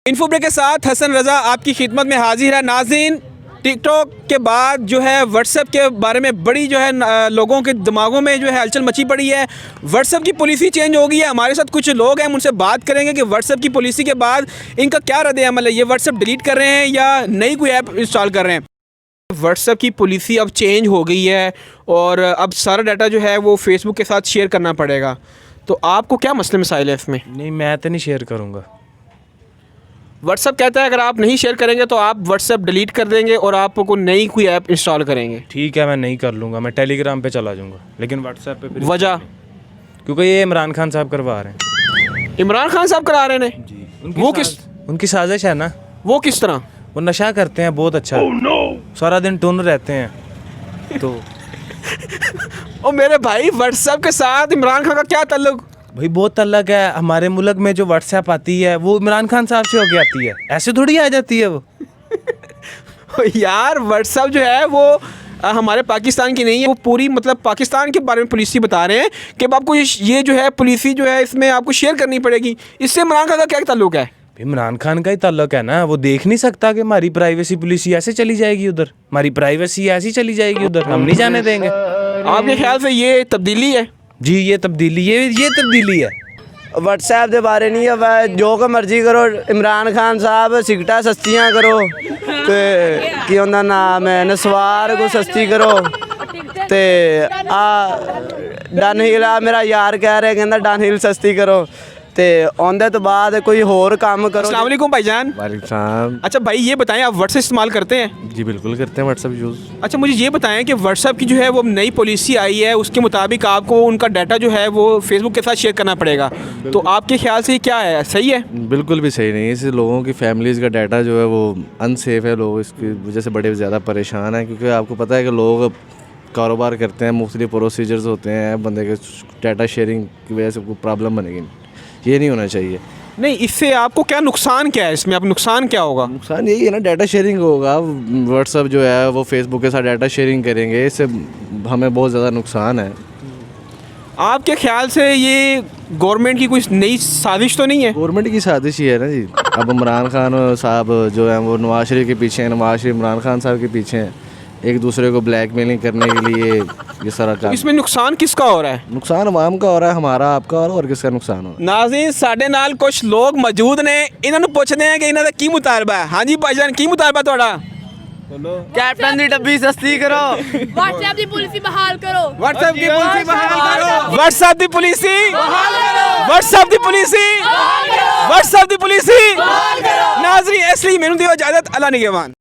Info break के साथ हसन रज़ा आपकी खिदमत में हाजिर है। नाज़रीन, टिकटॉक के बाद जो है व्हाट्सएप के बारे में बड़ी जो है लोगों के दिमागों में जो है हलचल मची पड़ी है। व्हाट्सएप की पॉलिसी चेंज हो गई है। हमारे साथ कुछ लोग हैं, हम उनसे बात करेंगे कि व्हाट्सएप की पॉलिसी के बाद इनका क्या रद्द अमल है। ये व्हाट्सएप डिलीट कर रहे हैं या नई कोई ऐप इंस्टॉल कर रहे हैं। व्हाट्सएप की पॉलिसी अब चेंज हो गई है और अब सारा डाटा जो है वो फेसबुक के साथ शेयर करना पड़ेगा। तो आपको क्या मसले मसाइल है इसमें? नहीं, मैं तो नहीं शेयर करूँगा। व्हाट्सएप कहता है अगर आप नहीं शेयर करेंगे तो आप व्हाट्सएप डिलीट कर देंगे और आपको नई कोई ऐप इंस्टॉल करेंगे। ठीक है, मैं नहीं कर लूँगा, मैं टेलीग्राम पे चला जाऊँगा, लेकिन व्हाट्सएप पे फिर वजह? क्योंकि ये इमरान खान साहब करवा रहे हैं। इमरान खान साहब करा रहे हैं जी, उनकी साजिश है ना। वो किस तरह? वो नशा करते हैं बहुत अच्छा। सारा दिन टुन रहते हैं तो ओ मेरे भाई, व्हाट्सएप के साथ इमरान खान का क्या ताल्लुक? भाई बहुत तल्लक है। हमारे मुल्क में जो व्हाट्सएप आती है वो इमरान खान साहब से होके आती है, ऐसे थोड़ी आ जाती है वो। यार व्हाट्सएप जो है वो हमारे पाकिस्तान की नहीं है, वो पूरी मतलब पाकिस्तान के बारे में पॉलिसी बता रहे हैं कि अब आपको ये जो है पॉलिसी जो है इसमें आपको शेयर करनी पड़ेगी। इससे इमरान खान का क्या ताल्लुक है? इमरान खान का ही ताल्लुक है ना। वो देख नहीं सकता कि हमारी प्राइवेसी पॉलिसी ऐसे चली जाएगी उधर, हमारी प्राइवेसी ऐसी चली जाएगी उधर, हम नहीं जाने देंगे। आपके ख्याल से ये तब्दीली है? जी, ये तब्दीली, ये तब्दीली है। व्हाट्सएप के बारे नहीं है, जो को मर्जी करो। इमरान खान साहब सिगटा सस्तियाँ करो ते की उनका नाम है नसवार को सस्ती करो ते डन हिल मेरा यार कह रहे कहना डन हिल सस्ती करो ते आंदे तो बाद कोई और काम करो। अस्सलाम वालेकुम भाईजान। वालेकुम सलाम। अच्छा भाई, ये बताएं आप व्हाट्सएप इस्तेमाल करते हैं? जी बिल्कुल करते हैं व्हाट्सएप यूज़। अच्छा मुझे ये बताएं कि व्हाट्सएप की जो है वो नई पॉलिसी आई है, उसके मुताबिक आपको उनका डाटा जो है वो फेसबुक के साथ शेयर करना पड़ेगा। तो आपके ख्याल से क्या है, सही है? बिल्कुल भी सही नहीं है। इससे लोगों की फैमिलीज़ का डाटा जो है वो अनसेफ है। लोग इसकी वजह से बड़े ज़्यादा परेशान हैं, क्योंकि आपको पता है कि लोग कारोबार करते हैं, मुख्तलिफ प्रोसीजर्स होते हैं, बंदे के डाटा शेयरिंग की वजह से कोई प्रॉब्लम बनेगी। ये नहीं होना चाहिए। नहीं, इससे आपको क्या नुकसान क्या है? इसमें आप नुकसान क्या होगा? नुकसान यही है ना, डाटा शेयरिंग होगा। व्हाट्सएप जो है वो फेसबुक के साथ डाटा शेयरिंग करेंगे, इससे हमें बहुत ज़्यादा नुकसान है। आपके ख्याल से ये गवर्नमेंट की कोई नई साजिश तो नहीं है? गवर्नमेंट की साजिश ही है ना जी। अब इमरान खान साहब जो है वो नवाज शरीफ के पीछे हैं, नवाज शरीफ इमरान खान साहब के पीछे हैं, एक दूसरे को ब्लैकमेलिंग करने के लिए ये सारा काम। इसमें नुकसान किसका हो रहा है? नुकसान अवाम का हो रहा है, हमारा आपका और किसका नुकसान हो रहा है? नाज़रीन, साढ़े नाल कुछ लोग मौजूद ने, इन्होंने पूछते हैं कि इन्हों का की मुतालबा है। हाँ जी भाईजान, की मुतालबा थोड़ा? कैप्टन दी डब्बी सस्ती करो, व्हाट्सएप की पॉलिसी बहाल करो, व्हाट्सएप की पॉलिसी बहाल करो, व्हाट्सएप की पॉलिसी बहाल करो, व्हाट्सएप की पॉलिसी बहाल करो, व्हाट्सएप की पॉलिसी बहाल करो। नाज़रीन, इसलिए मैंने दियो इजाजत। अल्लाह निगहबान।